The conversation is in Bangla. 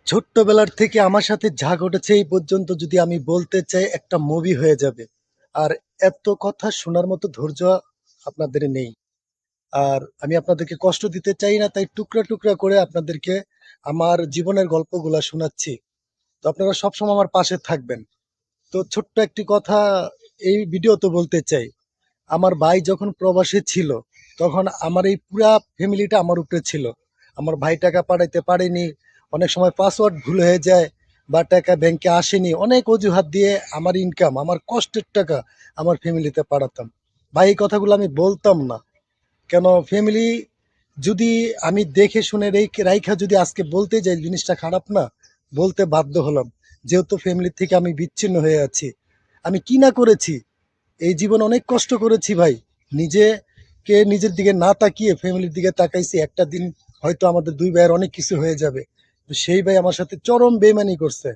ছোট্টবেলার থেকে আমার সাথে যা ঘটেছে এই পর্যন্ত যদি আমি বলতে চাই একটা মুভি হয়ে যাবে। আর এত কথা শোনার মতো ধৈর্য আপনাদের নেই। আর আমি আপনাদেরকে কষ্ট দিতে চাই না, তাই টুকরা টুকরা করে আপনাদেরকে আমার জীবনের গল্পগুলা শোনাচ্ছি। তো আপনারা সবসময় আমার পাশে থাকবেন। তো ছোট্ট একটি কথা এই ভিডিওতে বলতে চাই। আমার ভাই যখন প্রবাসে ছিল, তখন আমার এই পুরা ফ্যামিলিটা আমার উপরে ছিল। আমার ভাই টাকা পাঠাইতে পারেনি, অনেক সময় পাসওয়ার্ড ভুল হয়ে যায় বা টাকা ব্যাংকে আসেনি। অনেক অজুহাত দিয়ে আমার ইনকাম, আমার কষ্টের টাকা আমার ফ্যামিলিতে পাঠাতাম। ভাই এই কথাগুলো আমি বলতাম না। কেন ফ্যামিলি যদি আমি দেখে শুনে রাইখা যদি আজকে বলতে যাই জিনিসটা খারাপ না, বলতে বাধ্য হলাম। যেহেতু ফ্যামিলি থেকে আমি বিচ্ছিন্ন হয়ে আছি। আমি কি না করেছি, এই জীবন অনেক কষ্ট করেছি ভাই। নিজেকে নিজের দিকে না তাকিয়ে ফ্যামিলির দিকে তাকাইছি। একটা দিন হয়তো আমাদের দুই ভাইয়ের অনেক কিছু হয়ে যাবে, তো সেই ভাই আমার সাথে চরম বেইমানি করছে।